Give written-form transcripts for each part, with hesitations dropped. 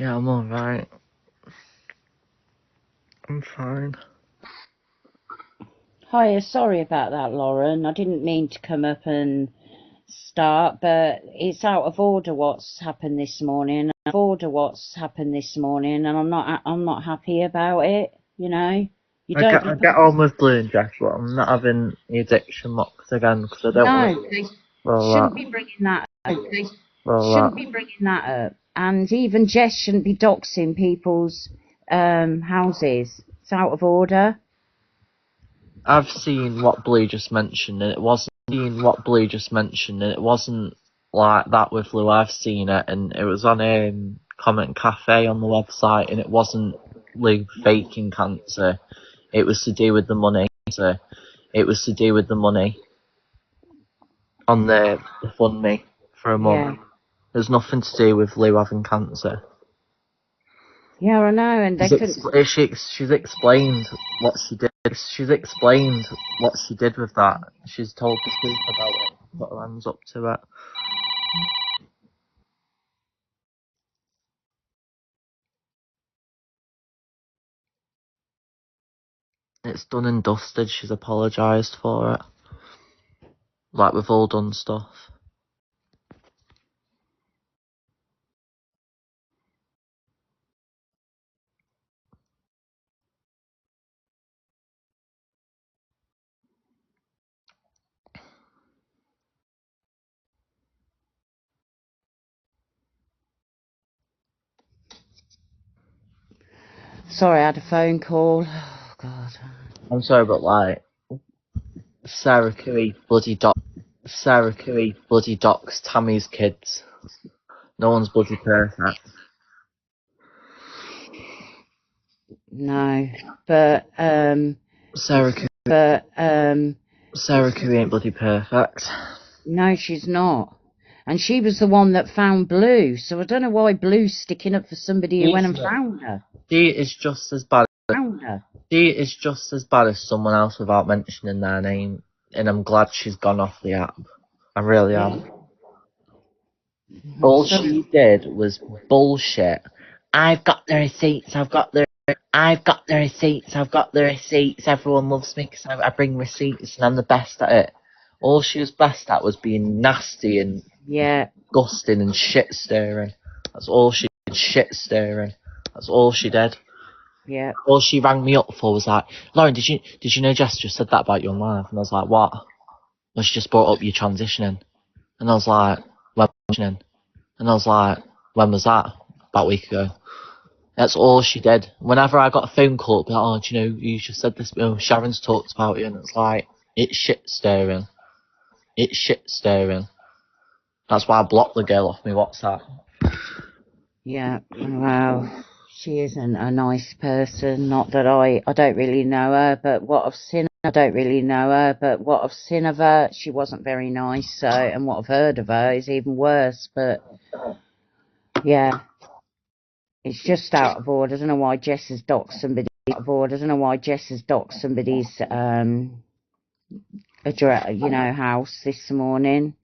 Yeah, I'm alright. I'm fine. Hiya, sorry about that, Lauren. I didn't mean to come up and start, but it's out of order what's happened this morning. And I'm not happy about it. You know, you I don't. get on with Blue and Jeff, but I'm not having the addiction locks again because I don't No, want they all shouldn't that. be bringing that up. They All shouldn't that. be bringing that up. And even Jess shouldn't be doxing people's houses. It's out of order. I've seen what Blue just mentioned, and it wasn't like that with Lou. I've seen it, and it was on Comment Cafe on the website, and it wasn't Lou faking cancer. It was to do with the money. So it was to do with the money on the fund me for a Yeah. month. There's nothing to do with Lou having cancer. Yeah, I know, and they couldn't. She's explained what she did. She's explained what she did with that. She's told the truth about it. Put her hands up to it. It's done and dusted. She's apologised for it. Like we've all done stuff. Sorry, I had a phone call. Oh, God. I'm sorry, but like Sarah Curry bloody docs Tammy's kids. No one's bloody perfect. No, but Sarah Curry ain't bloody perfect. no, she's not. And she was the one that found Blue, so I don't know why Blue's sticking up for somebody who went and found her. She is just as bad. She is just as bad as someone else without mentioning their name, and I'm glad she's gone off the app. I really am. All she did was bullshit. I've got the receipts. I've got the receipts. Everyone loves me because I bring receipts and I'm the best at it. All she was best at was being nasty and disgusting and shit stirring. That's all she did. Shit stirring. That's all she did. Yeah. All she rang me up for was like, Lauren, did you know Jess just said that about you on live? And I was like, what? Well, she just brought up you transitioning. And I was like, when transitioning? And I was like, when was that? About a week ago. That's all she did. Whenever I got a phone call, it'd be like, oh, do you know, you just said this, Sharon's talked about you, and it's like, it's shit stirring. It's shit stirring. That's why I blocked the girl off my WhatsApp. Yeah, well, she isn't a nice person. Not that I don't really know her, but what I've seen, of her, she wasn't very nice. So, and what I've heard of her is even worse. But yeah, it's just out of order. I don't know why Jess has docked somebody. Somebody's address, house this morning.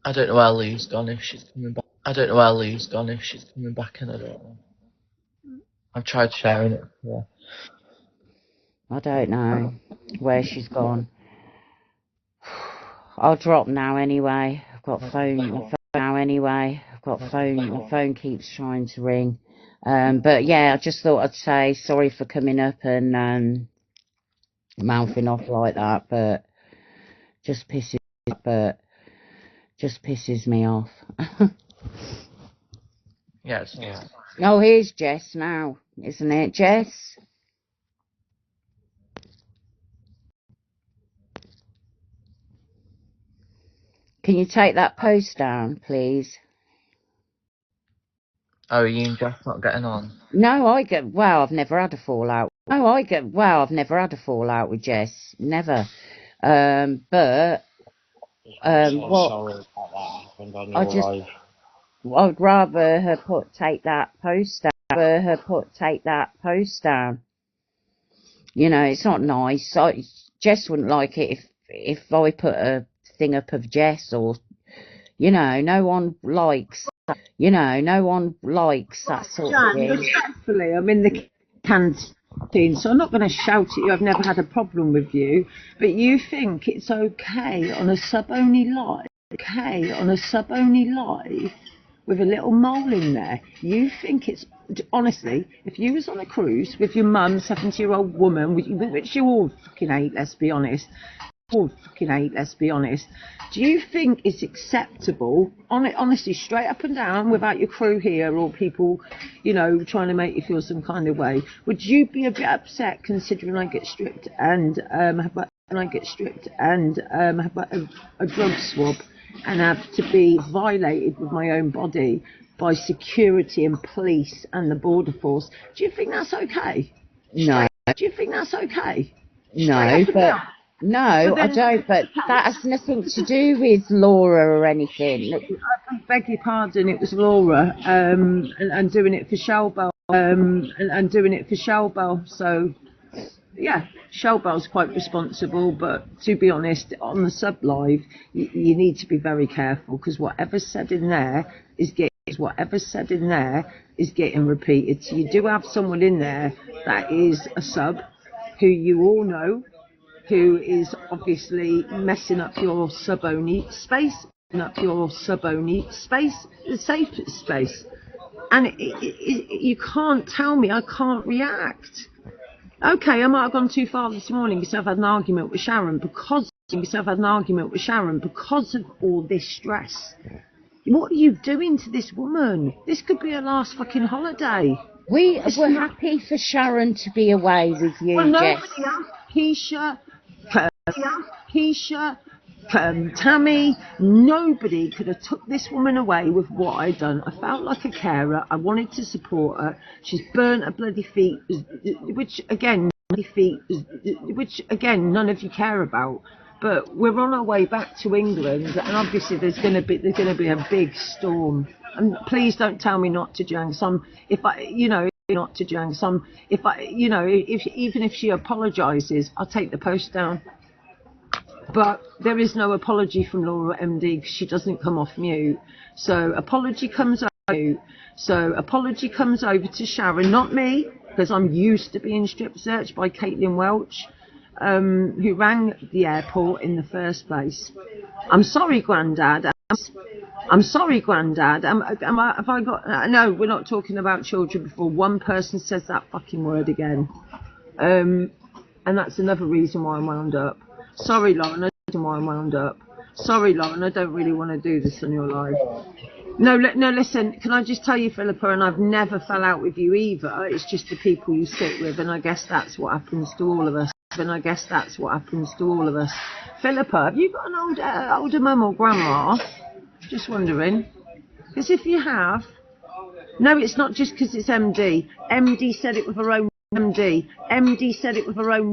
I don't know where Lou's gone if she's coming back. And I don't know. I've tried sharing it. Yeah. I don't know where she's gone. I'll drop now anyway. I've got phone now anyway. My phone keeps trying to ring. But yeah, I just thought I'd say sorry for coming up and mouthing off like that, but just pisses me off. Yeah, it's alright. Oh, here's Jess now, isn't it, Jess? Can you take that post down, please? Oh, are you and Jeff not getting on? No, I've never had a fallout. I've never had a fallout with Jess. Never. But what I just, I'd rather her take that post down. You know, it's not nice. Jess wouldn't like it if I put a thing up of Jess or, No one likes, no one likes that sort of Jan, thing. respectfully, I'm in the canteen, so I'm not going to shout at you. I've never had a problem with you. But you think it's okay on a sub-only live, with a little mole in there? You think it's, honestly, if you was on a cruise with your mum, 70-year-old woman, which you all fucking hate, let's be honest, do you think it's acceptable, honestly, straight up and down, without your crew here or people, trying to make you feel some kind of way? Would you be a bit upset considering I get stripped and have a drug swab and have to be violated with my own body by security and police and the border force? Do you think that's okay? No. Do you think that's okay? No, but no, I don't. But that has nothing to do with Laura or anything. I beg your pardon. It was Laura, and doing it for Shellbell, and doing it for Shellbell. So, yeah, Shellbell's quite responsible. But to be honest, on the sub live, you need to be very careful, because whatever's said in there is getting repeated. So you do have someone in there that is a sub, who you all know, who is obviously messing up your sub-only space, the safe space. And you can't tell me I can't react. Okay, I might have gone too far this morning because I've had an argument with Sharon because of all this stress. What are you doing to this woman? This could be her last fucking holiday. We were happy for Sharon to be away with you, Well, Jess. Keisha, Tammy, nobody could have took this woman away with what I'd done. I felt like a carer. I wanted to support her. She's burnt her bloody feet, which again, none of you care about. But we're on our way back to England, and obviously there's going to be a big storm. And please don't tell me not to drink some. Even if she apologises, I'll take the post down. But there is no apology from Laura MD because she doesn't come off mute. So apology comes over to Sharon, not me, because I'm used to being strip searched by Caitlin Welch, who rang the airport in the first place. I'm sorry, Grandad. Have I got? No, we're not talking about children before one person says that fucking word again. And that's another reason why I'm wound up. Sorry, Lauren, I don't really want to do this on your live. No, listen, can I just tell you, Philippa, and I've never fell out with you either. It's just the people you sit with, and I guess that's what happens to all of us. Philippa, have you got an older mum or grandma? Just wondering. Because if you have... No, it's not just because it's MD. MD said it with her own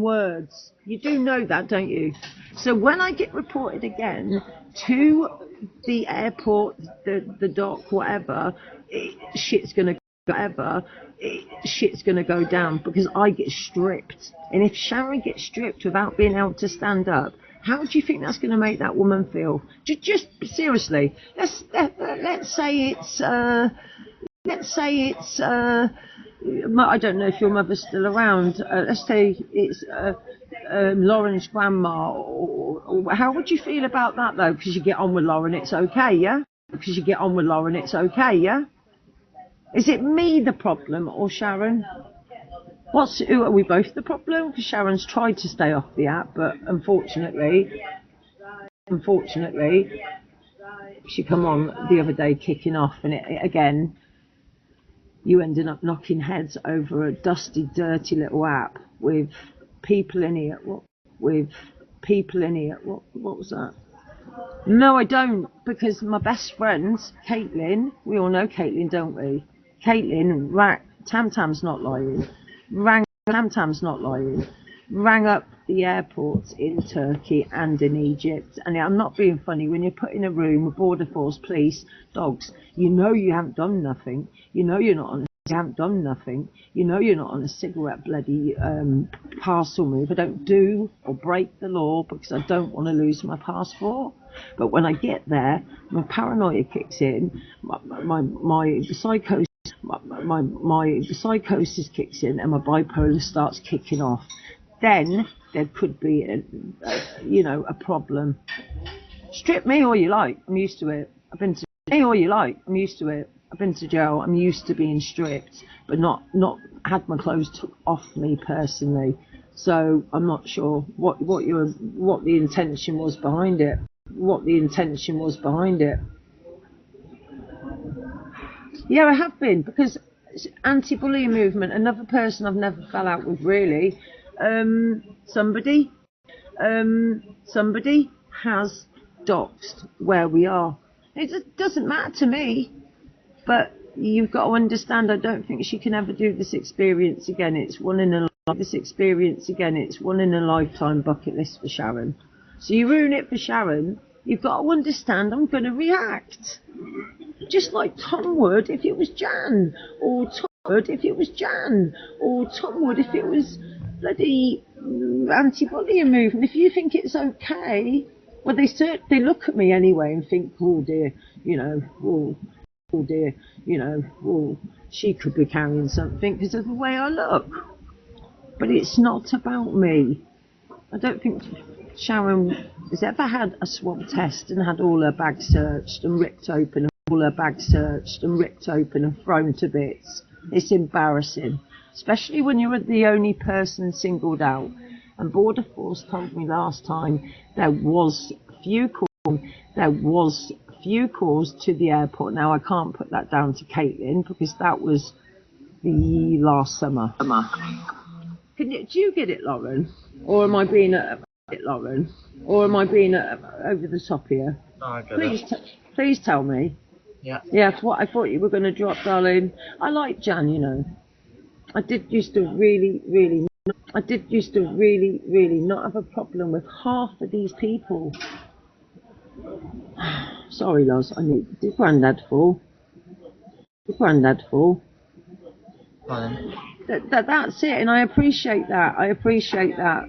words. You do know that, don't you? So when I get reported again to the airport, the dock, whatever, shit's gonna go down because I get stripped. And if Sharon gets stripped without being able to stand up, how do you think that's going to make that woman feel? Just seriously, let's say it's I don't know if your mother's still around. Let's say it's Lauren's grandma. Or how would you feel about that though? Because you get on with Lauren, it's okay, yeah? Is it me the problem or Sharon? Are we both the problem? Because Sharon's tried to stay off the app, but unfortunately, she come on the other day kicking off, and again, you ended up knocking heads over a dusty, dirty little app with people in here. What was that? No, I don't, because my best friend, Caitlin, we all know Caitlin, don't we? Caitlin, Tamtam's not lying. Rang up the airports in Turkey and in Egypt. And I'm not being funny. When you're put in a room with border force, police, dogs, you know you haven't done nothing. You know you're not on you haven't done nothing. You know you're not on a cigarette bloody parcel move. I don't do or break the law because I don't want to lose my passport. But when I get there, my paranoia kicks in, my psychosis, my psychosis kicks in, and my bipolar starts kicking off. Then there could be, a problem. Strip me all you like. I'm used to it. I've been to me all you like. I'm used to it. I've been to jail. I'm used to being stripped, but not had my clothes took off me personally. So I'm not sure what the intention was behind it. What the intention was behind it. Yeah, I have been, because anti-bullying movement. Another person I've never fell out with really. Somebody has doxed where we are. It doesn't matter to me, but you've got to understand, I don't think she can ever do this experience again. It's one in a lifetime bucket list for Sharon. So you ruin it for Sharon, you've got to understand I'm going to react. Just like Tom would if it was Jan, or Tom would if it was Jan, or Tom would if it was bloody anti-bullying movement. If you think it's okay, well, they look at me anyway and think, oh dear, she could be carrying something because of the way I look. But it's not about me. I don't think Sharon has ever had a swab test and had all her bags searched and ripped open, and thrown to bits. It's embarrassing, especially when you're the only person singled out. And Border Force told me last time there was few calls to the airport. Now I can't put that down to Caitlin because that was the last summer. Do you get it, Lauren? Or am I being over the top here? No, I get it. Please tell me. Yeah. Yeah, that's what I thought you were going to drop, darling. I like Jan, I did used to really not have a problem with half of these people. Sorry, Loz, I need. Did Grandad fall? Fine. That's it, and I appreciate that.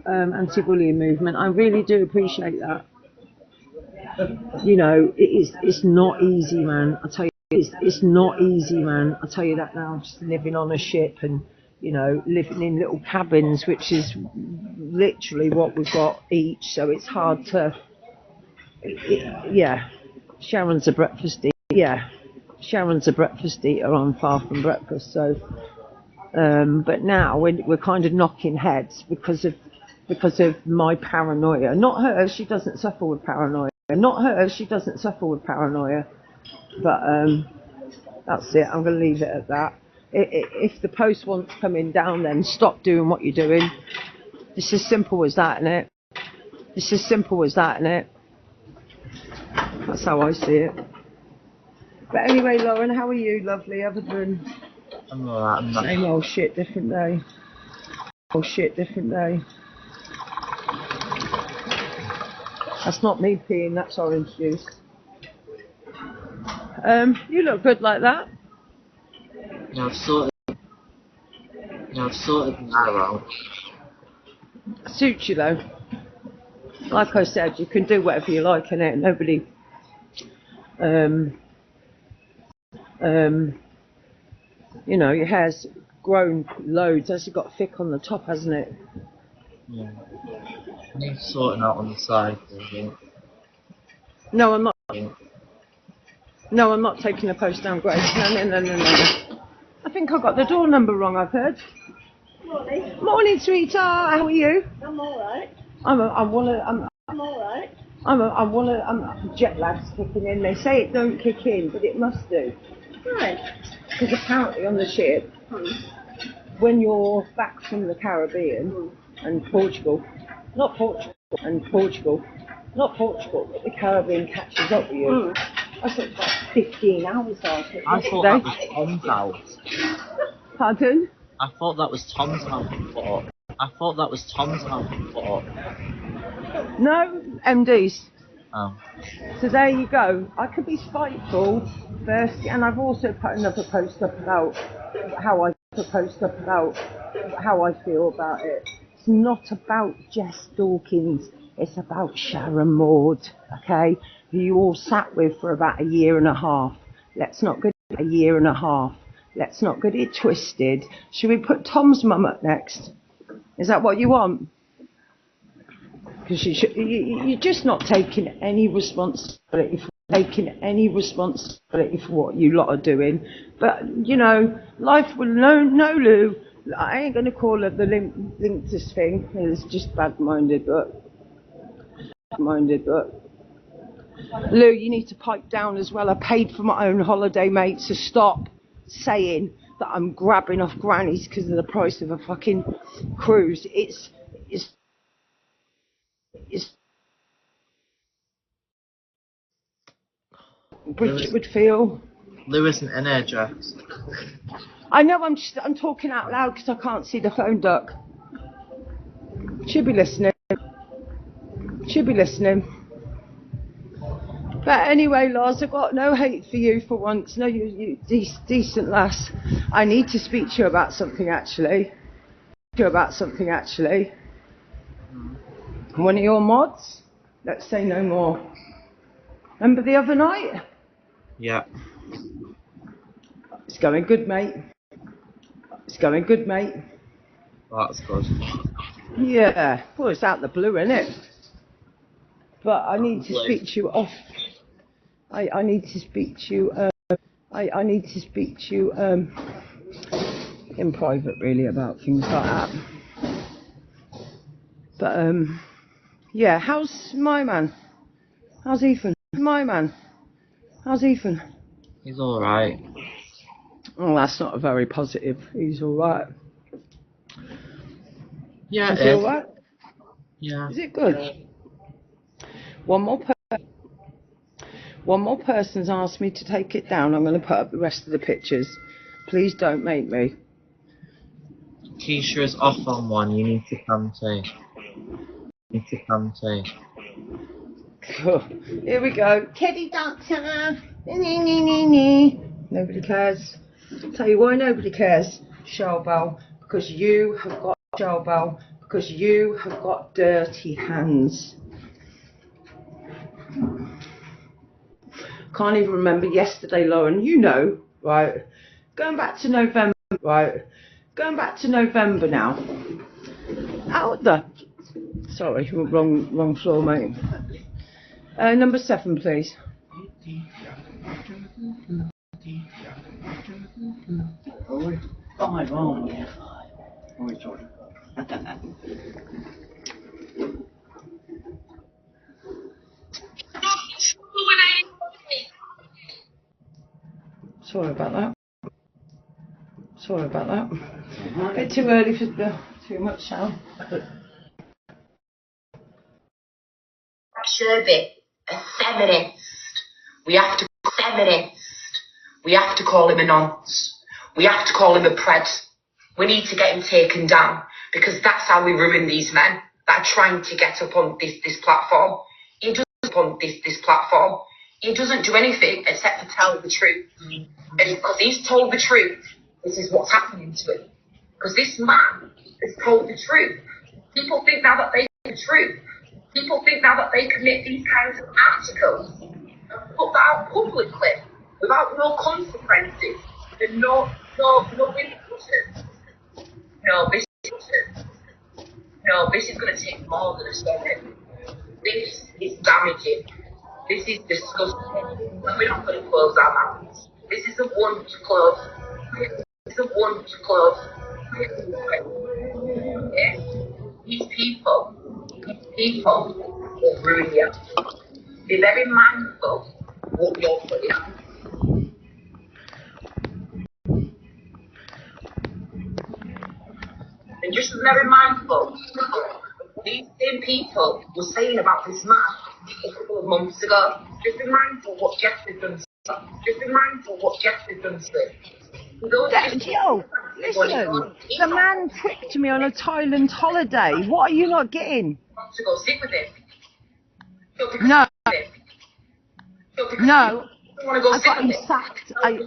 Anti-bullying movement. I really do appreciate that. It's not easy, man. I tell you, it's not easy, man. I tell you that now. Just living on a ship and living in little cabins, which is literally what we've got each. So it's hard to. Sharon's a breakfast eater. I'm far from breakfast. So, but now we're kind of knocking heads because of my paranoia. Not her. She doesn't suffer with paranoia. But that's it. I'm going to leave it at that. If the post wants coming down, then stop doing what you're doing. It's as simple as that, innit? That's how I see it. But anyway, Lauren, how are you, lovely? Other than I'm alright. same old shit, different day. That's not me peeing, that's orange juice. You look good like that. Yeah, I've sorted the hair out. Suits you though. Like I said, you can do whatever you like in it. Nobody. Your hair's grown loads. It's got thick on the top, hasn't it? Yeah. I need sorting out on the side. No, I'm not. No, I'm not taking the post down, Grace. No. I think I got the door number wrong, I've heard. Morning, sweetheart. How are you? I'm alright. I'm jet lag's kicking in. They say it don't kick in, but it must do. Right. Because apparently on the ship, when you're back from the Caribbean and Portugal, but the Caribbean catches up with you. I thought it was like 15 hours after. I thought that was Tom's house. Pardon? I thought that was Tom's house before. No, MD's. Oh. So there you go. I could be spiteful first, and I've also put another post up about how I feel about it. It's not about Jess Dawkins. It's about Sharon Maud, okay? Who you all sat with for about a year and a half. Let's not get a year and a half. Let's not get it twisted. Should we put Tom's mum up next? Is that what you want? Because you're just not taking any responsibility for what you lot are doing. But, you know, life will no Lou. I ain't going to call it the Linktus thing. It's just bad-minded, but Lou, you need to pipe down as well. I paid for my own holiday, mate, so stop saying that I'm grabbing off grannies because of the price of a fucking cruise. It's Bridget would feel. Lou isn't in here, Jess. I know, I'm talking out loud because I can't see the phone duck. She'll be listening. But anyway, Lars, I've got no hate for you for once. No, you decent lass. I need to speak to you about something actually. One of your mods? Let's say no more. Remember the other night? Yeah. It's going good, mate. Well, that's good. Yeah. Well, it's out the blue, isn't it? But I need to speak to you off. I need to speak to you. I need to speak to you in private, really, about things like that. But yeah. How's my man? How's Ethan? How's Ethan? He's alright. Oh, that's not a very positive. He's all right. Yeah, Is he all right? Yeah. Is it good? One more person's asked me to take it down. I'm going to put up the rest of the pictures. Please don't make me. Keisha is off on one. You need to come too. Here we go. Teddy dancer. Nobody cares. Tell you why nobody cares, Shellbell. Because you have got dirty hands. Can't even remember yesterday, Lauren. You know, right? Going back to November now. Out the. Sorry, wrong floor, mate. Number 7, please. Five, aren't you? Sorry about that. A bit too early for too much sound. Sherby, a feminist. We have to call him a nonce. We have to call him a pred. We need to get him taken down because that's how we ruin these men that are trying to get up on this platform. He doesn't do anything except for tell the truth. And because he's told the truth, this is what's happening to him. Because this man has told the truth. People think now that they know the truth. People think now that they can make these kinds of articles and put that out publicly without no consequences and no repercussions. No, this is going to take more than a second. This is damaging. This is disgusting. And we're not going to close our mouths. This is a one to close. Yeah? These people will ruin you. Be very mindful what you're putting out. And just be very mindful. These same people were saying about this man a couple of months ago. Just be mindful what Jeff has done. Yo, listen, the man pricked me on a Thailand holiday. What are you not getting? To go sit with him. No, because No, you want to go I sit got him with it. sacked. I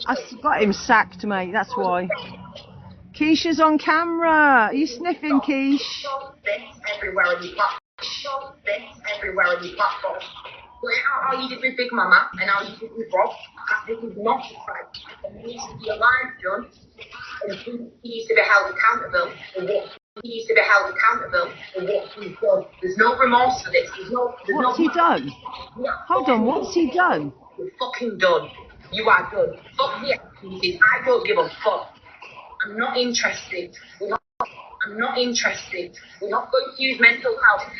got him sacked, mate. That's why. Keisha's on camera. Are you sniffing, Keish? Everywhere on your platform. Everywhere on your platform. But how you did with Big Mama and how you did with Rob, this is not right. There needs to be a line done, and he needs to be held accountable for what he needs to be held accountable for what he's done. There's no remorse for this. What's he done? Hold on, what's he done? You're fucking done. You are done. Fuck the excuses. I don't give a fuck. I'm not interested. I'm not interested. We're not going to use mental health.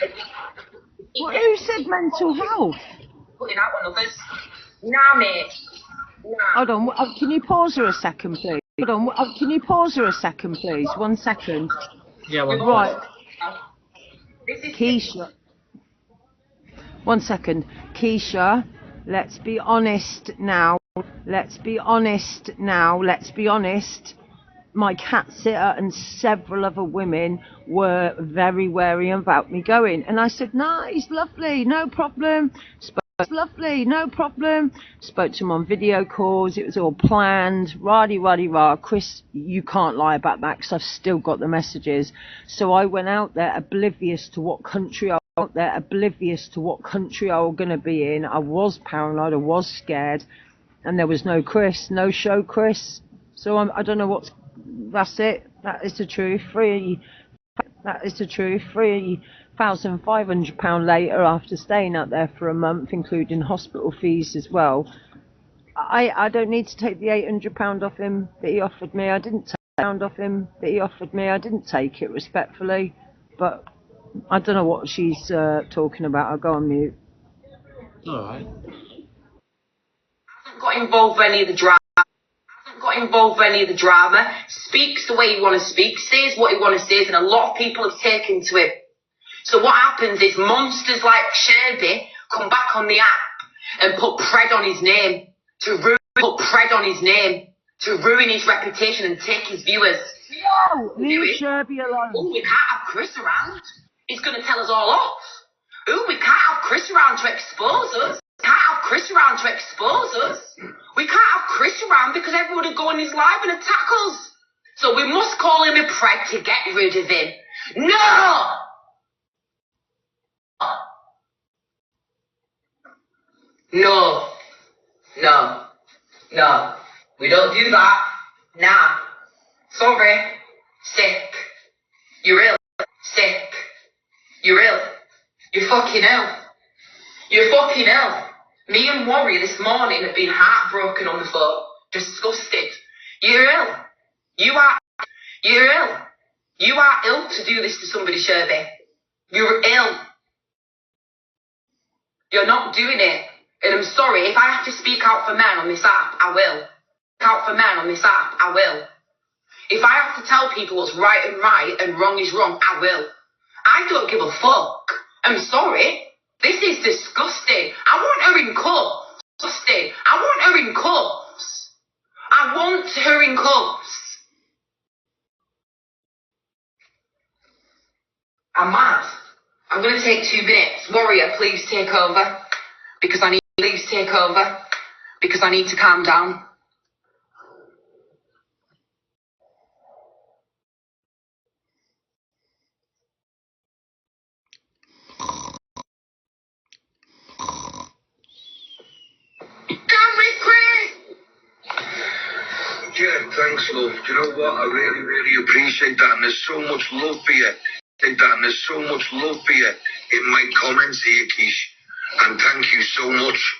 Well, who said mental health? Putting out on others. Nah, mate. Nah. Hold on, can you pause her a second, please? Hold on, can you pause her a second, please? 1 second. Yeah, well, Right, This is Keisha. 1 second. Keisha, let's be honest now. Let's be honest now. Let's be honest. My cat sitter and several other women were very wary about me going. And I said, no, he's lovely, no problem. Lovely, no problem. Spoke to him on video calls. It was all planned. Rah. Chris, you can't lie about that because I've still got the messages. So I went out there oblivious to what country I was going to be in. I was paranoid. I was scared. And there was no Chris, no show Chris. So I don't know what's... That's it. That is the truth. That is the truth. £3,500 later after staying out there for a month, including hospital fees as well. I don't need to take the £800 off him that he offered me. I didn't take it respectfully. But I don't know what she's talking about. I'll go on mute. alright. Hasn't got involved with any of the drama. Speaks the way he want to speak. Says what he want to say, and a lot of people have taken to him. So what happens is monsters like Sherby come back on the app and put Pred on his name to ruin his reputation and take his viewers. No, leave Sherby alone. Oh, we can't have Chris around. He's going to tell us all off. Oh, we can't have Chris around to expose us. We can't have Chris around because everyone would go on his live and attack us. So we must call him a Pred to get rid of him. No! No. We don't do that. Nah. Sorry. Sick. You're ill. Sick. You're ill. You're fucking ill. Me and Warrior this morning have been heartbroken on the phone. Disgusted. You're ill. You're ill. You are ill to do this to somebody, Sherby. You're ill. You're not doing it. And I'm sorry, if I have to speak out for men on this app, I will. If I have to tell people what's right and wrong is wrong, I will. I don't give a fuck. I'm sorry. This is disgusting. I want her in cuffs. I'm mad. I'm going to take 2 minutes. Warrior, please take over. Because I need to calm down. Yeah, thanks, love. Do you know what? I really, really appreciate that, and there's so much love for you. In my comments here, Keish. And thank you so much.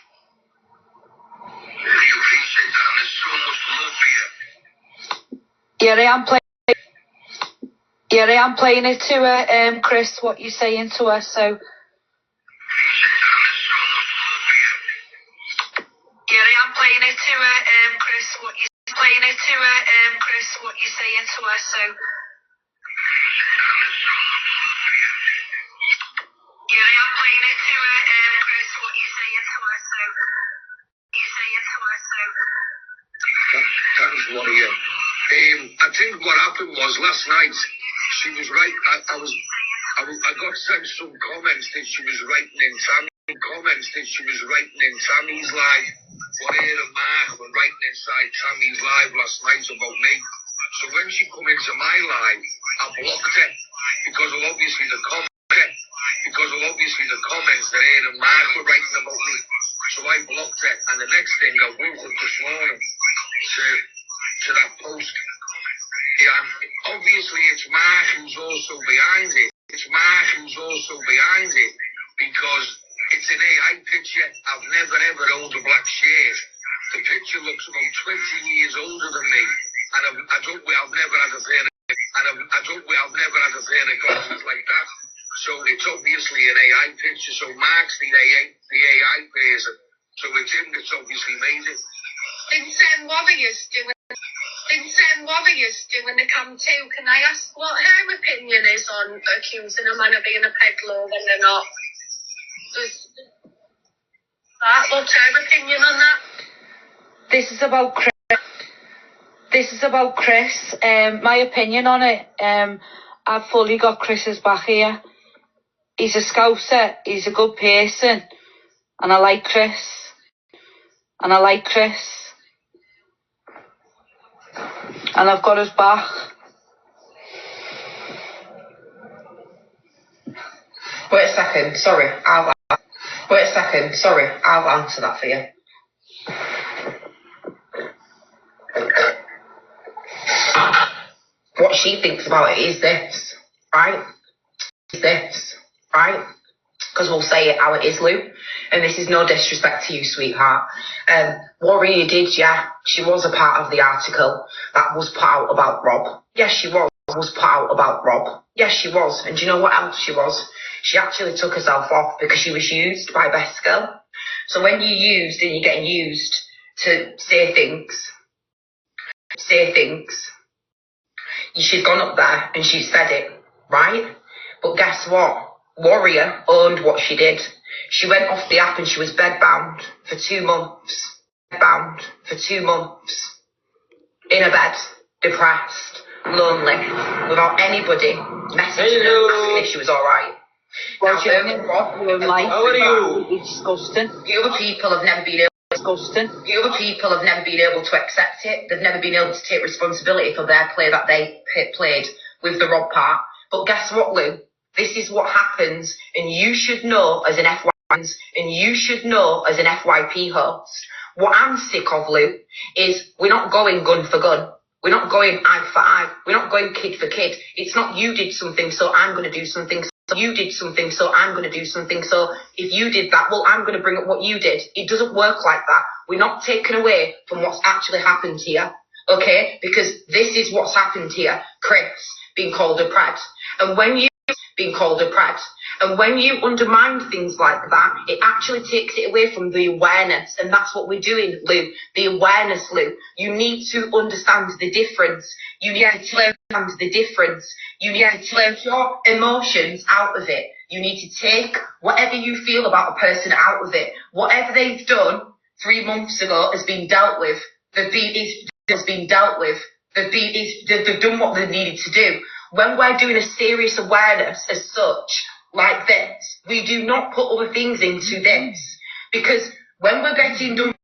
Really appreciate that, and there's so much love for you. Yeah, I am playing it to her, Chris, what you're saying to her, so... Yeah, I am playing it to her, Chris, what you're saying to her, so... Yeah, I am playing it to her, Chris, what you're saying to her, so... Thanks, Warrior. I think what happened was last night, she was right. I got sent some comments that she was writing in Tamil the comments that she was writing in Tammy's live. What her and Mark were writing inside Tammy's live last night about me. So when she come into my live, I blocked her because of obviously the comments that her and Mark were writing about me. So I blocked her, and the next thing I woke up this morning to that post. Yeah, obviously it's Mark who's also behind it. Because it's an AI picture. I've never ever owned a black shirt. The picture looks about 20 years older than me, and I've never had a pair of glasses like that. So it's obviously an AI picture. So Mark's the AI person. So it's him that's obviously made it. Didn't Warriors doing the cam too? Can I ask what her opinion is on accusing a man of being a peddler when they're not? What's her opinion on that? This is about Chris. My opinion on it, I've fully got Chris's back here. He's a scouser, he's a good person, and I like Chris. And I've got his back. Wait a second, sorry, I'll answer that for you. What she thinks about it is this, right? Because we'll say it how it is, Lou. And this is no disrespect to you, sweetheart. Warrior did, yeah. She was a part of the article that was put out about Rob. Yes, she was put out about Rob. Yes, she was. And do you know what else she was? She actually took herself off because she was used by Best Girl. So when you're used and you're getting used to say things, she'd gone up there and she said it, right? But guess what? Warrior owned what she did. She went off the app and she was bedbound for 2 months. In a bed, depressed, lonely, without anybody messaging her asking if she was alright. Well, Now, how are you? It's disgusting. The other people have never been able to accept it. They've never been able to take responsibility for their play that they played with the Rob part. But guess what, Lou? This is what happens, and you should know as an FYP host. What I'm sick of, Lou, is we're not going gun for gun. We're not going eye for eye. We're not going kid for kid. It's not you did something, so I'm going to do something. So you did something, so I'm going to do something. So if you did that, well, I'm going to bring up what you did. It doesn't work like that. We're not taken away from what's actually happened here, okay? Because this is what's happened here. Chris being called a pred. And when you undermine things like that, it actually takes it away from the awareness. And that's what we're doing, Lou. The awareness, Lou. You need to understand the difference. You need to take your emotions out of it. You need to take whatever you feel about a person out of it. Whatever they've done 3 months ago has been dealt with. They've done what they needed to do. When we're doing a serious awareness as such, like this, we do not put other things into this. Because when we're getting done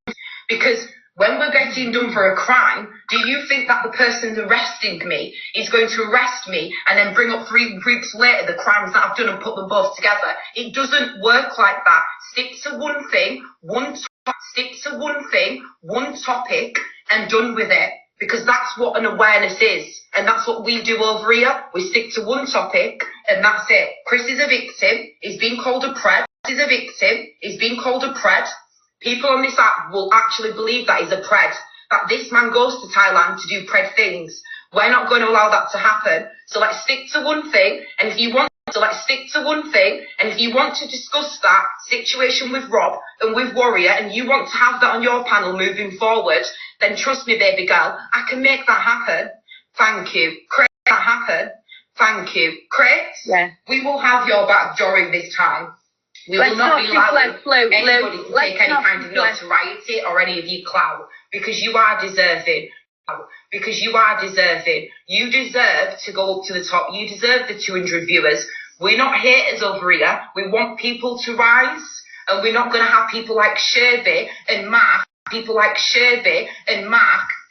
for a crime, do you think that the person arresting me is going to arrest me and then bring up 3 weeks later the crimes that I've done and put them both together? It doesn't work like that. Stick to one thing, one topic, and done with it. Because that's what an awareness is. And that's what we do over here. We stick to one topic, and that's it. Chris is a victim. He's being called a pred. People on this app will actually believe that he's a pred. That this man goes to Thailand to do pred things. We're not going to allow that to happen. So let's stick to one thing. And if you want to discuss that situation with Rob and with Warrior, and you want to have that on your panel moving forward, then trust me, baby girl, I can make that happen. Thank you. Chris, Yeah. We will have your back during this time. We will not be allowing anybody to take any kind of notoriety or any of your clout, because you are deserving. You deserve to go up to the top. You deserve the 200 viewers. We're not haters over here. We want people to rise. And we're not going to have people like Sherby and Mark,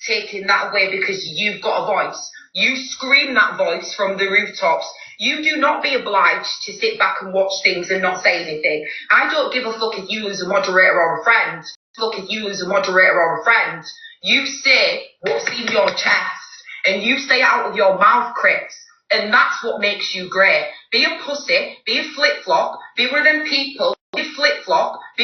taking that away because you've got a voice. You scream that voice from the rooftops. You do not be obliged to sit back and watch things and not say anything. I don't give a fuck if you lose a moderator or a friend. You say what's in your chest and you say out of your mouth, Chris. And that's what makes you great. Be a pussy, be a flip-flop, be one of them people, be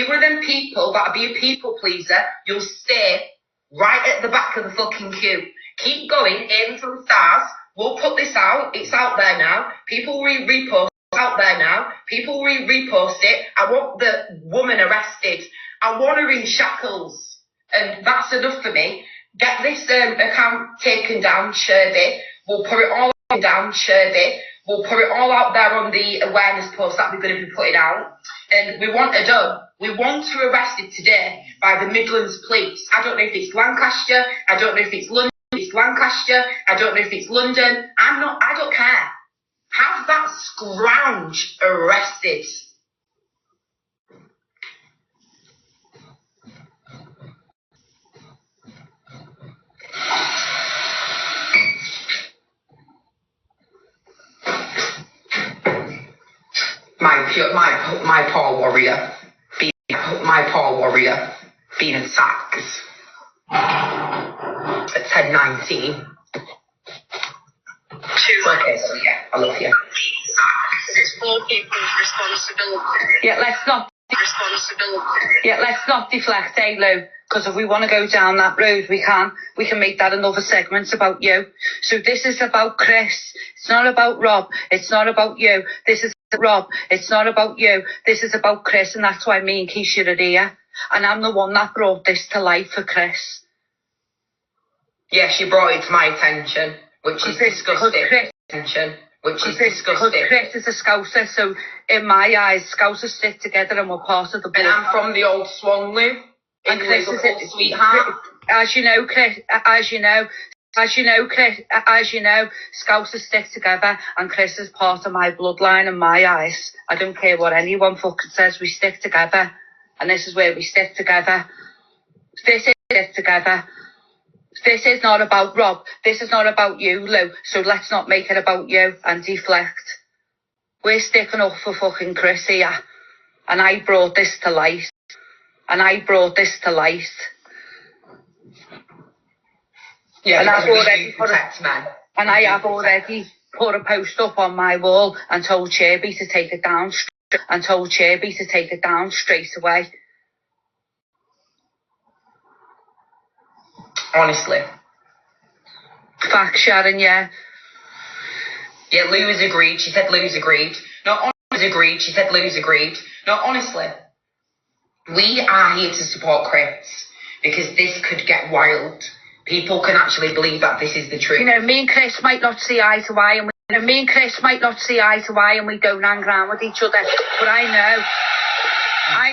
one of them people that'll be a people pleaser. You'll stay right at the back of the fucking queue. Keep going, aim for the stars. We'll put this out. It's out there now. People repost it. I want the woman arrested. I want her in shackles. And that's enough for me. Get this account taken down, Sherby. We'll put it all down, Sherby. We'll put it all out there on the awareness post that we're going to be putting out. And we want her done. We want her arrested today by the Midlands Police. I don't know if it's Lancaster. I don't know if it's London. I don't know if it's London. I don't care. Have that scrounge arrested. My poor warrior being attacked at 10:19. Okay, so yeah, I love you. It's poor people's responsibility. Yeah, let's not deflect, Lou. Because if we want to go down that road, we can. We can make that another segment about you. So this is about Chris. It's not about Rob. It's not about you. This is Rob. It's not about you. This is about Chris, and that's why me and Keisha are here. And I'm the one that brought this to life for Chris. Yeah, she brought it to my attention, which is disgusting. Because Chris is a Scouser, so in my eyes, Scousers stick together and we're part of the blood. And I'm from the old Swan, Lou. And Chris is a sweetheart. As you know, Scousers stick together, and Chris is part of my bloodline in my eyes. I don't care what anyone fucking says, we stick together. And this is where we stick together. This is not about Rob. This is not about you, Lou. So let's not make it about you and deflect. We're sticking up for fucking Chris here. And I brought this to light. Yeah, and I've already put a post up on my wall and told Sherby to take it down straight away. Honestly. Fact, Sharon, yeah. Yeah, Lou has agreed. She said Lou's agreed. No, honestly. We are here to support Chris because this could get wild. People can actually believe that this is the truth. You know, me and Chris might not see eye to eye and we don't hang around with each other. But I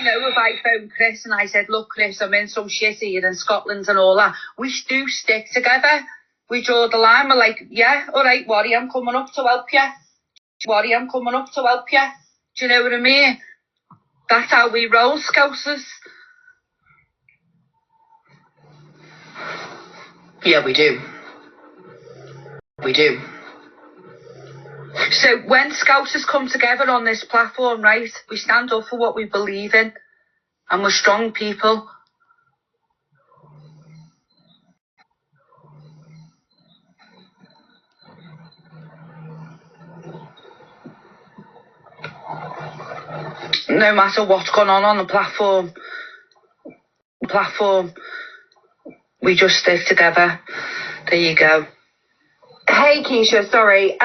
know if I phoned Chris and I said, look, Chris, I'm in some shit here in Scotland and all that, we do stick together. We draw the line. We're like, yeah, all right, Warry, I'm coming up to help you. Do you know what I mean? That's how we roll, Scousers. Yeah, we do. So when Scousers come together on this platform, right, we stand up for what we believe in, and we're strong people. No matter what's going on the platform, we just stick together. There you go. Hey Keisha, sorry.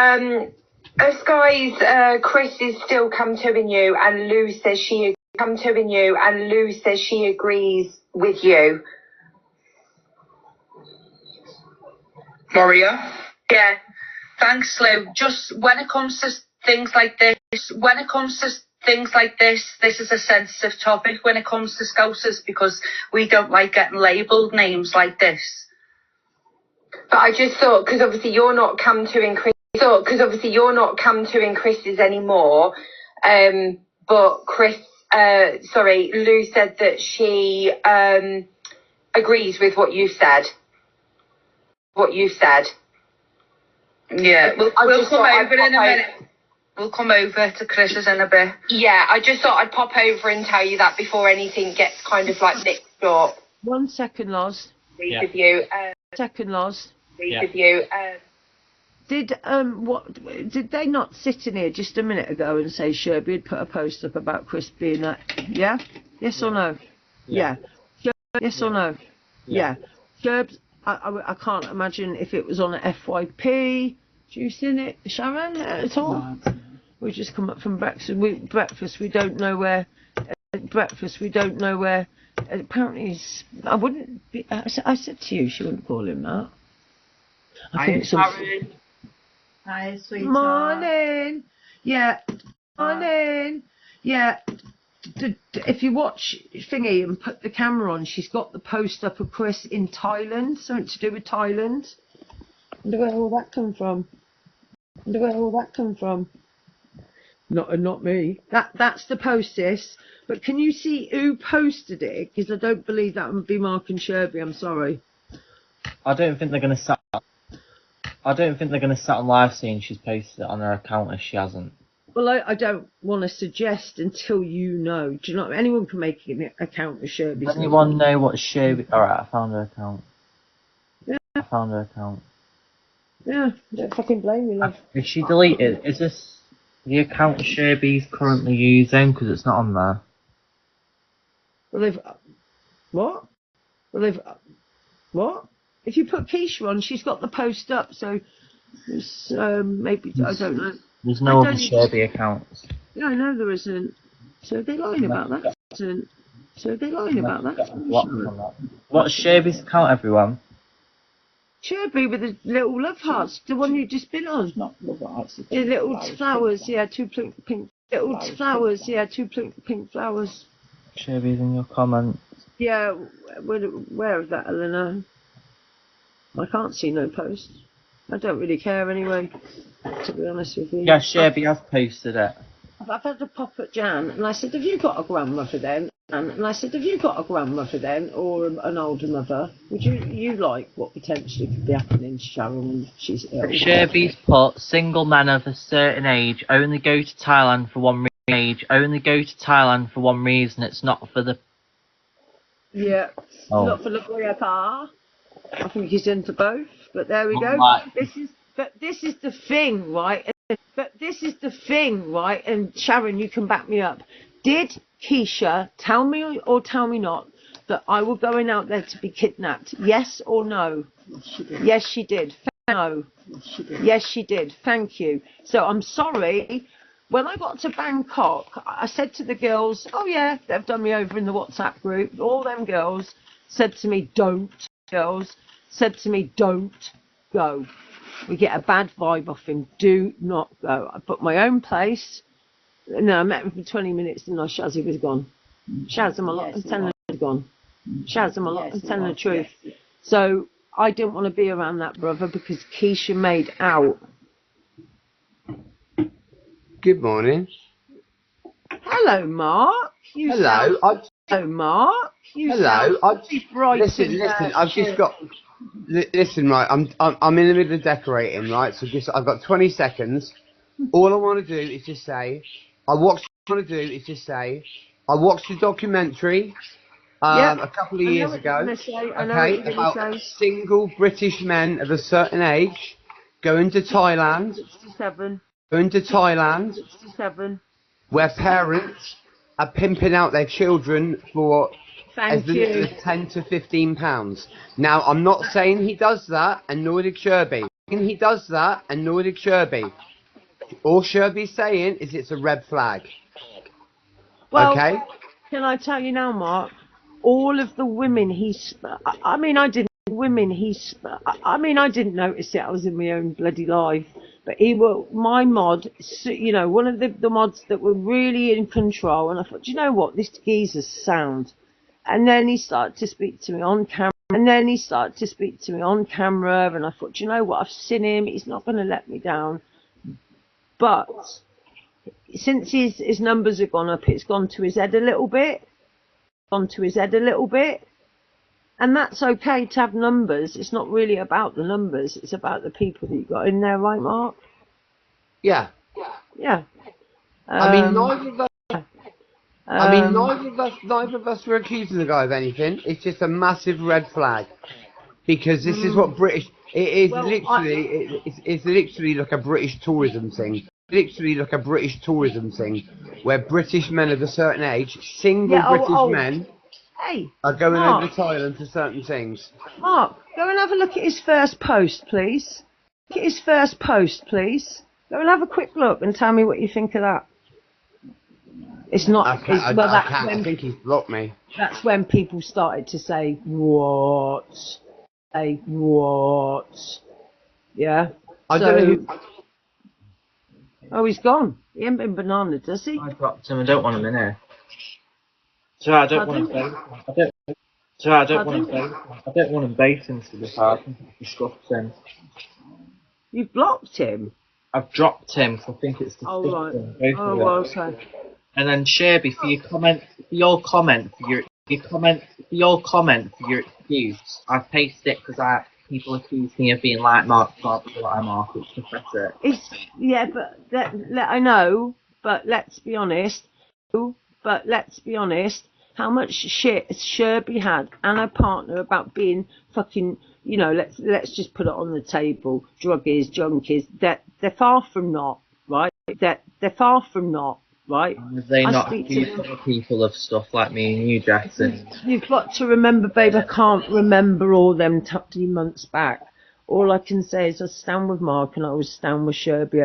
Sky's Chris is still come to you, and Lou says she agrees with you. Maria? Yeah. Thanks, Lou. Just when it comes to things like this, this is a sensitive topic when it comes to Scousers because we don't like getting labelled names like this. But I just thought, because obviously you're not come to in Chris's anymore, but Chris Lou said that she agrees with what you said. Yeah, we'll come over in a minute. We'll come over to Chris's in a bit. Yeah, I just thought I'd pop over and tell you that before anything gets kind of like mixed up. 1 second, Loz. Agrees with you. Second, Loz. Agrees with you. Did they not sit in here just a minute ago and say Sherby had put a post up about Chris being that? Yeah? Yes or no? Yeah. Yes or no? Yeah. Sherbs, I can't imagine if it was on a FYP. Do you seen it, Sharon, at all? No. We just come up from breakfast. We don't know where. Apparently, I wouldn't be. I said to you, she wouldn't call him that. I think Sharon. Hi, sweetheart. Morning. Yeah. Morning. Yeah. If you watch Thingy and put the camera on, she's got the post up of Chris in Thailand, something to do with Thailand. Wonder where all that come from. Not me. That's the post, sis. But can you see who posted it? Because I don't believe that would be Mark and Sherby. I'm sorry. I don't think they're going to sat on live seeing she's posted it on her account if she hasn't. Well, I don't want to suggest until you know. Do you know? Anyone can make an account with Sherby's. Does anyone know what Sherby... Alright, I found her account. Yeah, don't fucking blame me, love. Is she deleted? Is this the account Sherby's currently using? Because it's not on there. What? If you put Keisha on, she's got the post up, so it's, maybe, I don't know. There's no other Sherby accounts. Yeah, I know there isn't. So they're lying about that. What's Sherby's account, everyone? Sherby with the little love hearts, the one you've just been on. Not love hearts. The little flowers, two pink flowers. Sherby's in your comments. Yeah, where is that, Eleanor? I can't see no post. I don't really care anyway, to be honest with you. Yeah, Sherby has posted it. I've had a pop at Jan, and I said, have you got a grandmother then? And I said, have you got a grandmother then, or an older mother? Would you like what potentially could be happening to Sharon when she's ill? Sherby's put, single men of a certain age only go to Thailand for one reason. It's not for the... Yeah, not for the boyaka. I think he's into both, but there we go. Right. This is the thing, right? And Sharon, you can back me up. Did Keisha tell me or tell me not that I was going out there to be kidnapped? Yes or no? Yes, she did. No. Yes, she did. Thank you. So I'm sorry. When I got to Bangkok, I said to the girls, oh yeah, they've done me over in the WhatsApp group. All them girls said to me, don't go. We get a bad vibe off him. Do not go. I put my own place. No, I met him for 20 minutes and Shazzy was gone. Shaz, I'm a lot and telling the gone. Shaz, I'm a lot and telling the truth. So I didn't want to be around that brother because Keisha made out. Good morning. Hello, Mark. Hello. Hello, Mark. Listen. I've just got. Listen, right. I'm in the middle of decorating, right. So I've got 20 seconds. All I want to do is just say, I watched the documentary a couple of years ago. About single British men of a certain age going to Thailand. 67. Where parents are pimping out their children for as little as £10 to £15. Now, I'm not saying he does that, and nor did Sherby. All Sherby's saying is it's a red flag. Well, okay? Can I tell you now, Mark? All of the women I didn't notice it. I was in my own bloody life. But my mod, one of the mods that were really in control. And I thought, you know what? This geezer's sound. And then he started to speak to me on camera. And I thought, you know what? I've seen him. He's not going to let me down. But since his numbers have gone up, it's gone to his head a little bit. And that's okay to have numbers. It's not really about the numbers. It's about the people that you got in there, right, Mark? Yeah. Yeah. I mean, neither of us were accusing the guy of anything. It's just a massive red flag, because this is what British. It is it's literally like a British tourism thing. Where British men of a certain age, single men, are going Mark, over to Thailand for certain things. Mark, go and have a look at his first post, please. Go and have a quick look and tell me what you think of that. It's not. I think he's blocked me. That's when people started to say, "What? What?" Yeah. I don't know. Oh, he's gone. He ain't been banana, does he? I dropped him. I don't want him in here. So I don't want him. I don't want him basing to the hard. Disgusting. You've blocked him. I've dropped him because I think it's disgusting. Oh, right. Oh, well, okay. And then Sherby, for your comment, for your excuse, I pasted it because people accuse me of being like Mark, but I'm Mark. It's pathetic. I know, but let's be honest. How much shit has Sherby had and her partner about being fucking, let's just put it on the table. Druggies, junkies. They're far from not, right? They're far from not. Right? They not accuse other people of stuff like me and you, Jackson. You've got to remember, babe, I can't remember all them 13 months back. All I can say is I stand with Mark and I was stand with Sherby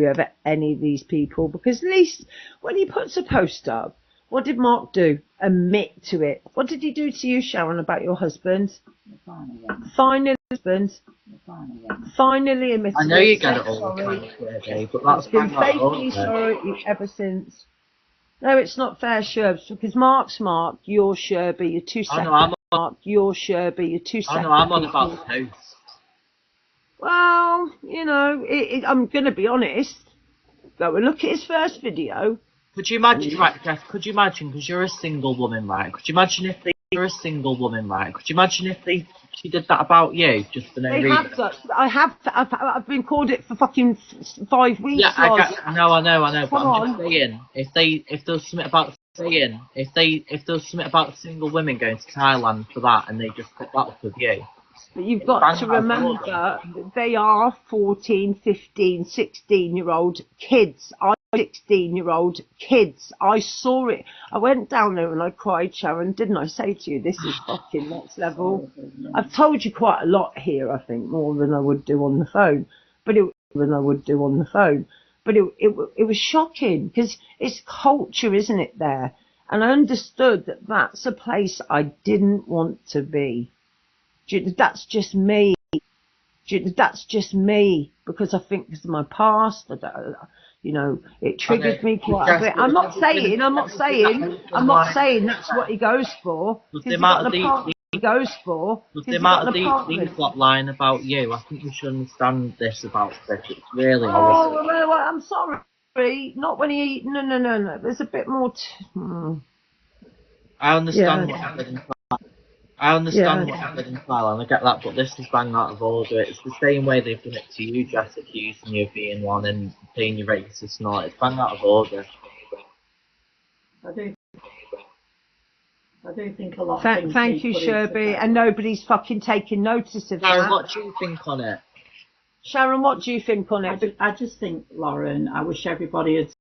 over any of these people, because at least when he puts a post up, what did Mark do? Admit to it. What did he do to you, Sharon, about your husband? Finally admitted. I know you get it all the time, but that's been faithfully sorry ever since. No, it's not fair, Sherbs, because Mark's Mark, you're Sherby, you're two separate. Mark, you're Sherby, you're two separate. I know, I'm on about the post. Well, I'm going to be honest. Go and look at his first video. Could you imagine, right, Jeff, because you're a single woman, right? Could you imagine if she did that about you, just for no reason? I've been called it for fucking 5 weeks. Yeah, I know, but I'm just saying, if there was something about single women going to Thailand for that, and they just put that up with you. But you've got to remember, they are 14, 15, 16-year-old kids. 16-year-old kids. I saw it. I went down there and I cried, Sharon. Didn't I say to you, this is fucking next level? I've told you quite a lot here, I think, more than I would do on the phone. But it was shocking, because it's culture, isn't it, there? And I understood that that's a place I didn't want to be. That's just me. Because I think because of my past, it triggered me quite a bit. I'm not saying that's what he goes for. The amount of these lot lying about you, I think you should understand this about Chris. It's really horrible. Well, I'm sorry. Not when he... No. There's a bit more... I understand what happened in Thailand, I get that, but this is bang out of order. It's the same way they've done it to you, Jess, accusing you of being one and being your racist and all. It's bang out of order. I do think a lot of things. Thank you, Sherby, and nobody's fucking taking notice of that. Sharon, what do you think on it? Sharon, what do you think on it? I just think, Lauren, I wish everybody would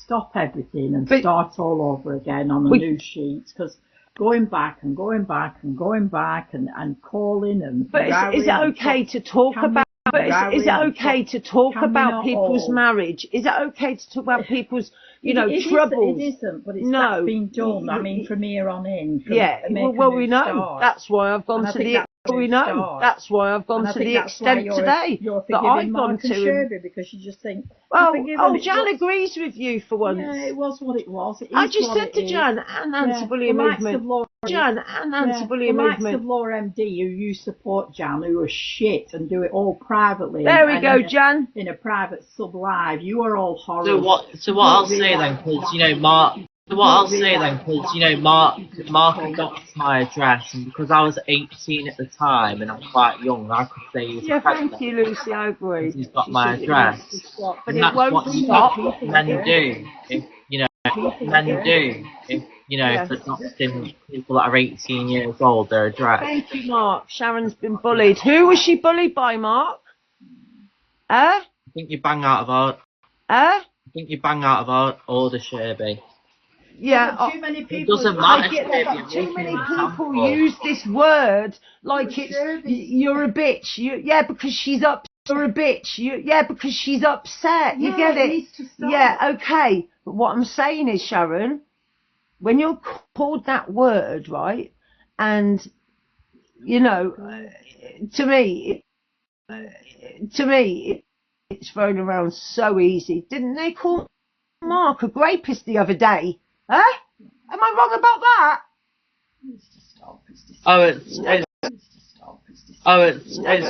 stop everything and start all over again on the news sheets, because going back and calling and... But is it okay to talk about... Is it okay to talk about people's marriage? Is it okay to talk about people's, troubles? It isn't, but that's been done. I mean, from here on in. Yeah, well, we know. That's why I've gone to the we know. That's why I've gone to the extent today that I've gone to Sherby, because you just think. Well, Jan agrees with you for once. Yeah, it was what it was. I just said to Jan and anti-bullying movement. Jan and anti-bullying movement. The likes of Laura MD, who you support, Jan, who are shit and do it all privately. There we go, Jan. In a private sub live, you are all horrible. So what I'll say then, because Mark. So what I'll say then, because Mark got my address, and because I was 18 at the time and I'm quite young, I could say he's a president. Thank you, Lucy. I agree. He's got my address, but and it won't stop. Men do, if for adopting people that are 18 years old, their address. Thank you, Mark. Sharon's been bullied. Who was she bullied by, Mark? I think you bang out of our. I think you bang out of order, Sherby. Yeah, too many people. It doesn't matter. Too many people use this word like it's you're a bitch. Because she's up. You're a bitch. Because she's upset. You get it? Yeah, okay. But what I'm saying is, Sharon, when you're called that word, right, and to me, it's thrown around so easy. Didn't they call Mark a rapist the other day? Huh? Am I wrong about that? It's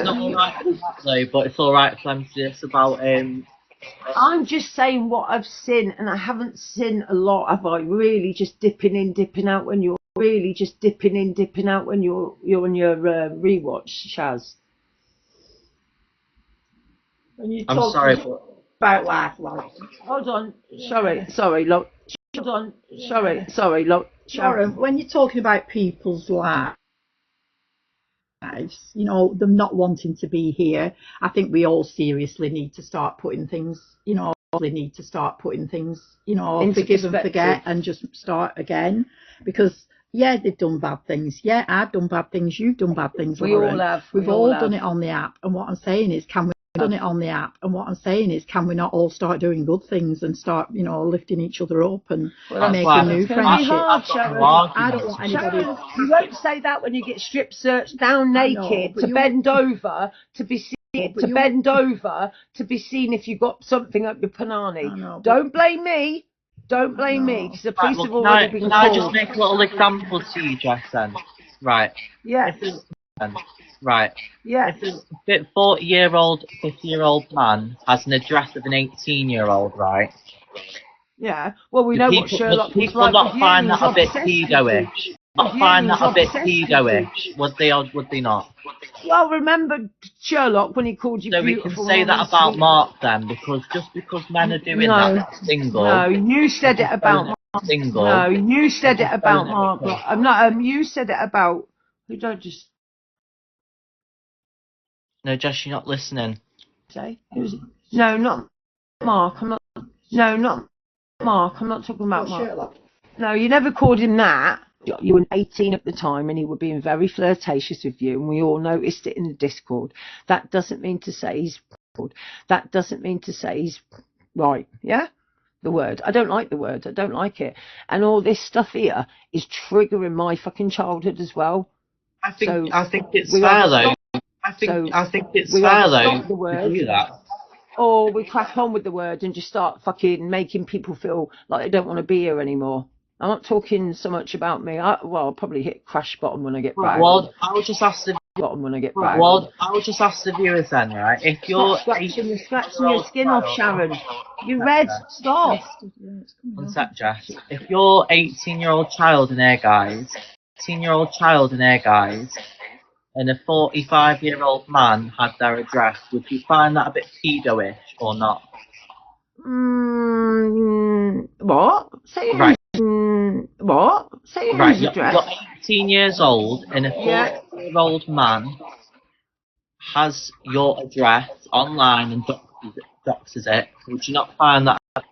not alright though, but it's alright for them to this about I'm just saying what I've seen, and I haven't seen a lot, have I? Really just dipping in, dipping out when you're really just dipping in, dipping out when you're on your rewatch, Shaz. I'm sorry, but about life, like. Hold on, sorry, look. Hold on, sorry, look. Sharon, when you're talking about people's lives, them not wanting to be here, I think we all seriously need to start putting things, forgive and forget and just start again. Because, yeah, they've done bad things. Yeah, I've done bad things. You've done bad things, Lauren. We all have. We've all done it on the app. And what I'm saying is, can we not all start doing good things and start, lifting each other up and making new friendships? I don't want anybody. You won't say that when you get strip searched down naked to bend over to be seen. Bend over to be seen if you got something up your panani. Don't blame me. Don't blame me, because the police have already been called. Can I just make a little example to you, Jess, then? Right. Yes. Right. Yes. If a 40-year-old, 50-year-old man has an address of an 18-year-old, right? Yeah. Well, we know what Sherlock was like. Not find that a bit pedo-ish. Not find that a bit pedo-ish. Would they or would they not? Well, remember Sherlock when he called you beautiful. So we can say that about Mark then, because just because men are doing that's single. No, you said it about Mark. Single. No, you said it about Mark. I'm not. You said it about. Who did I just? No, Jess, you're not listening. Say? No, not Mark. I'm not. No, not Mark. I'm not talking about Mark. Sherlock. No, you never called him that. You were 18 at the time, and he was being very flirtatious with you, and we all noticed it in the Discord. That doesn't mean to say he's. That doesn't mean to say he's right. Yeah. The word. I don't like the word. I don't like it. And all this stuff here is triggering my fucking childhood as well. I think it's fair though. I think it's fair though to do that. Or we crack on with the word and just start fucking making people feel like they don't want to be here anymore. I'm not talking so much about me. I'll probably hit crash bottom when I get back. Well, I'll just ask the bottom when I get back. Well, I'll just ask the viewers then, right? If you're scratching your skin off, Sharon. You red. Stop. One sec, Jess. If your 18-year-old child in there, guys, and a 45-year-old man had their address, would you find that a bit pedo-ish or not? What? Say right. What? Say right. You're 18 years old and a 40-year-old man has your address online and doxes it. Would you not find that a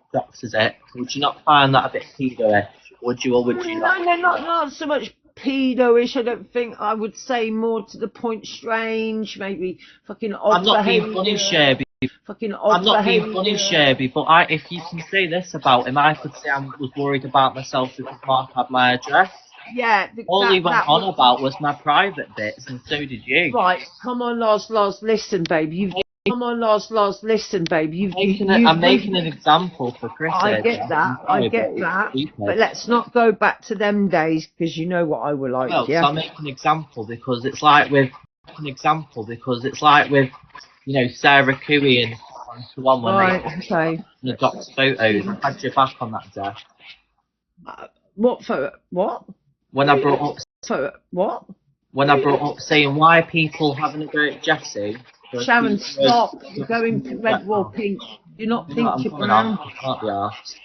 bit pedo-ish? Would you or would you not? No, not so much pedo-ish. I don't think. I would say more to the point strange, maybe fucking odd. I'm not being funny, Sherby. Fucking odd. I'm not being funny, Sherby, but if you can say this about him, I could say I was worried about myself because Mark had my address. Yeah, All he went that on was about was my private bits, and so did you. right. Come on, Loz, listen, babe. Come on, Loz, listen, babe. I'm making an example for Chris. I get that. I get that. But let's not go back to them days because you know what I were like. Well, Yeah. so I make an example because it's like with you know, Sarah Cooey and so on when Okay. they adopt photos. I had your back on that day. What for? What? When I brought up For what? saying why are people having a go at Jessie. Sharon, stop. You're going to red, wall, pink. You're not pink, you're brown. I can't be arsed.